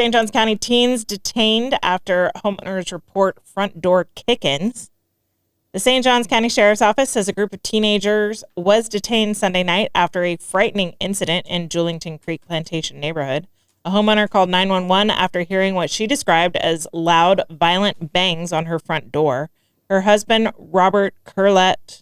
St. Johns County teens detained after homeowners report front door kick-ins. The St. Johns County Sheriff's Office says a group of teenagers was detained Sunday night after a frightening incident in Julington Creek Plantation neighborhood. A homeowner called 911 after hearing what she described as loud, violent bangs on her front door. Her husband, Robert Corlett,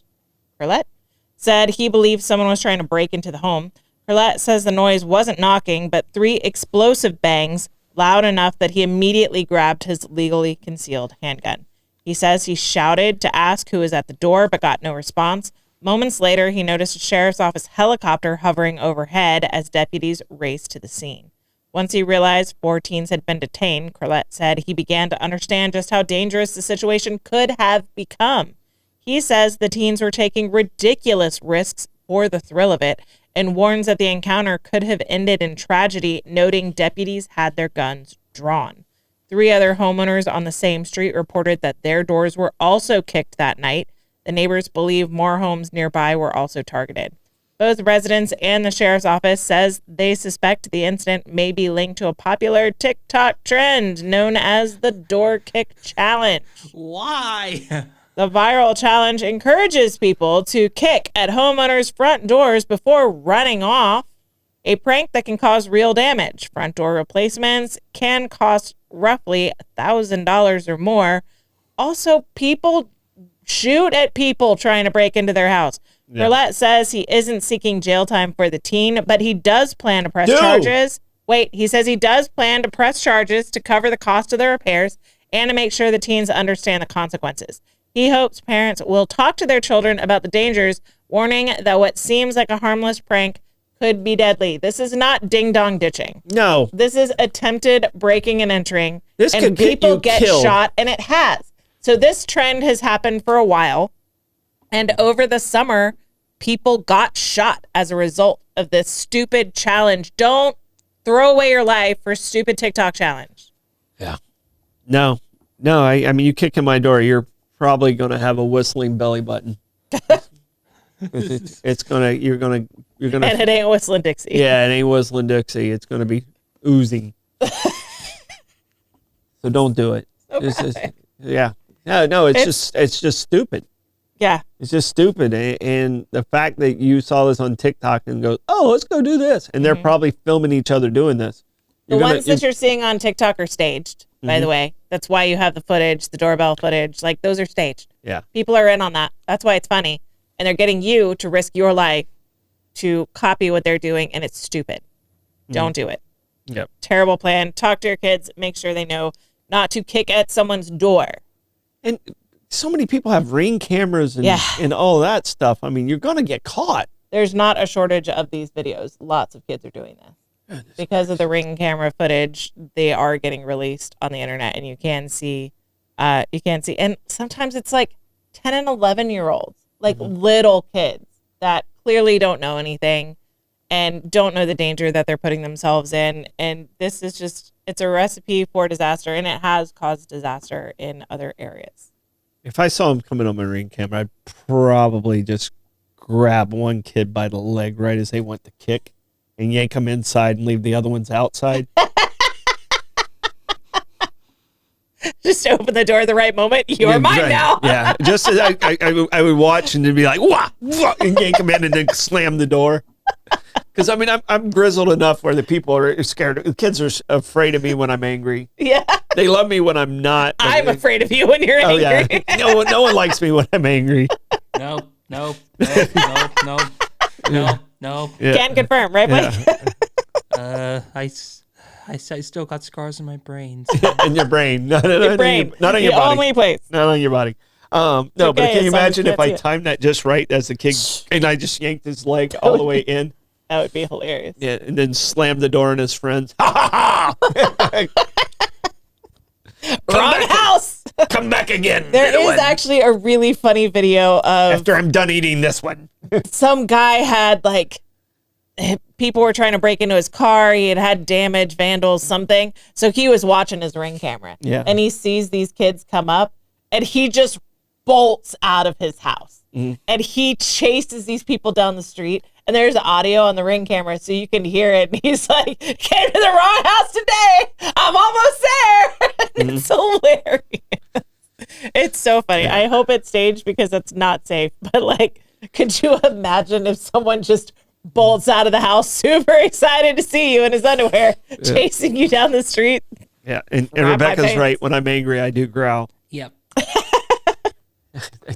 said he believed someone was trying to break into the home. Corlett says the noise wasn't knocking, but 3 explosive bangs, loud enough that he immediately grabbed his legally concealed handgun. He says he shouted to ask who was at the door, but got no response. Moments later, he noticed a sheriff's office helicopter hovering overhead as deputies raced to the scene. Once he realized 4 teens had been detained, Corlett said he began to understand just how dangerous the situation could have become. He says the teens were taking ridiculous risks for the thrill of it and warns that the encounter could have ended in tragedy, noting deputies had their guns drawn. 3 other homeowners on the same street reported that their doors were also kicked that night. The neighbors believe more homes nearby were also targeted. Both residents and the sheriff's office says they suspect the incident may be linked to a popular TikTok trend known as the door kick challenge. Why? The viral challenge encourages people to kick at homeowners' front doors before running off, a prank that can cause real damage. Front door replacements can cost roughly $1,000 or more. Also, people shoot at people trying to break into their house. Yeah. Corlett says he isn't seeking jail time for the teen, but he does plan to press charges. He says he does plan to press charges to cover the cost of the repairs and to make sure the teens understand the consequences. He hopes parents will talk to their children about the dangers, warning that what seems like a harmless prank could be deadly. This is not ding-dong ditching. No. This is attempted breaking and entering. This and could people get get shot, and it has. So this trend has happened for a while. And over the summer, people got shot as a result of this stupid challenge. Don't throw away your life for a stupid TikTok challenge. Yeah. No. I mean, you kick in my door, you're probably going to have a whistling belly button. You're gonna. And it ain't whistling Dixie. Yeah, it ain't whistling Dixie. It's going to be oozing. So don't do it. Yeah. No, it's just stupid. Yeah. It's just stupid. And the fact that you saw this on TikTok and go, oh, let's go do this. And they're probably filming each other doing this. The ones that you're seeing on TikTok are staged, by the way. That's why you have the footage, the doorbell footage. Like, those are staged. Yeah. People are in on that. That's why it's funny. And they're getting you to risk your life to copy what they're doing, and it's stupid. Don't do it. Yep. Terrible plan. Talk to your kids. Make sure they know not to kick at someone's door. And so many people have Ring cameras and all that stuff. I mean, you're going to get caught. There's not a shortage of these videos. Lots of kids are doing this. Because of the Ring camera footage, they are getting released on the internet, and you can see. And sometimes it's like 10 and 11-year-olds, like little kids that clearly don't know anything and don't know the danger that they're putting themselves in. And this is just, it's a recipe for disaster, and it has caused disaster in other areas. If I saw him coming on my Ring camera, I'd probably just grab one kid by the leg right as they went to kick and yank them inside and leave the other ones outside. Just open the door at the right moment. You're mine now. Yeah, just as I would watch and then be like, wah, wah, and yank them in and then slam the door. Because, I mean, I'm grizzled enough where the people are scared. The kids are afraid of me when I'm angry. Yeah. They love me when I'm not. I'm afraid of you when you're angry. Yeah. No one likes me when I'm angry. No. Yeah. Can confirm, right, Mike? Yeah. I still got scars in my brain. In your brain. Not on your body. Only place. Not on your body. No, but can you imagine if I timed that just right as a kid and I just yanked his leg all the way in? That would be hilarious. Yeah, and then slammed the door on his friends. Ha ha ha! Wrong house! Come back again. There is actually a really funny video of... After I'm done eating this one. Some guy had, like... People were trying to break into his car. He had damage, vandals, something. So he was watching his Ring camera. Yeah. And he sees these kids come up, and he just bolts out of his house. Mm-hmm. And he chases these people down the street. And there's audio on the Ring camera, so you can hear it. And he's like, came to the wrong house today. I'm It's hilarious. It's so funny. I hope it's staged because it's not safe. But like, could you imagine if someone just bolts out of the house super excited to see you in his underwear, chasing you down the street? Yeah, and Rebecca's right. When I'm angry, I do growl. Yep.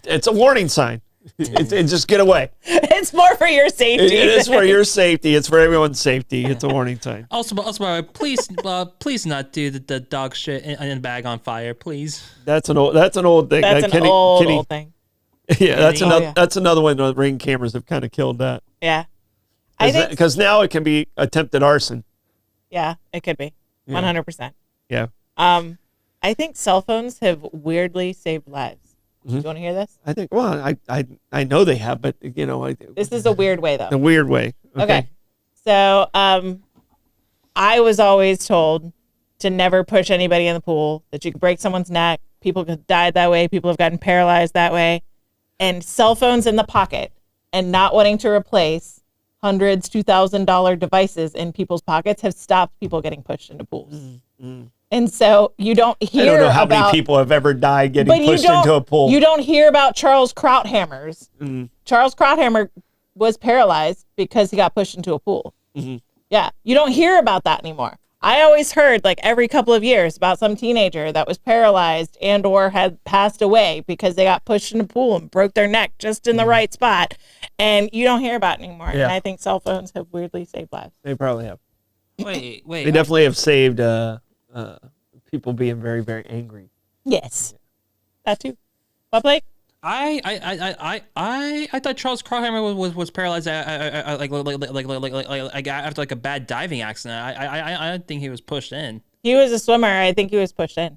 It's a warning sign. It's just get away. It's more for your safety. It is for your safety. It's for everyone's safety. It's a warning sign. Also, please not do the dog shit in a bag on fire, please. That's an old thing. That's an old thing. Yeah, that's another one. The Ring cameras have kind of killed that. Yeah, I think because now it can be attempted arson. Yeah, it could be 100%. Yeah. I think cell phones have weirdly saved lives. Do you want to hear this? I think. Well, I know they have, but you know, this is a weird way though. A weird way. Okay. So, I was always told to never push anybody in the pool. That you could break someone's neck. People have died that way. People have gotten paralyzed that way. And cell phones in the pocket and not wanting to replace hundreds, $2,000 devices in people's pockets have stopped people getting pushed into pools. And so you don't hear. I don't know how many people have ever died getting pushed into a pool. You don't hear about Charles Krauthammer's. Charles Krauthammer was paralyzed because he got pushed into a pool. Yeah, you don't hear about that anymore. I always heard like every couple of years about some teenager that was paralyzed and or had passed away because they got pushed in a pool and broke their neck just in the right spot. And you don't hear about it anymore. Yeah. And I think cell phones have weirdly saved lives. They probably have. Wait. They definitely have saved people being very, very angry. Yes. That too. What, Blake? I thought Charles Krauthammer was paralyzed like after like a bad diving accident. I don't think he was pushed in. He was a swimmer. I think he was pushed in.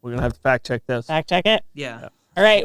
We're gonna have to fact check this. Fact check it. Yeah. All right.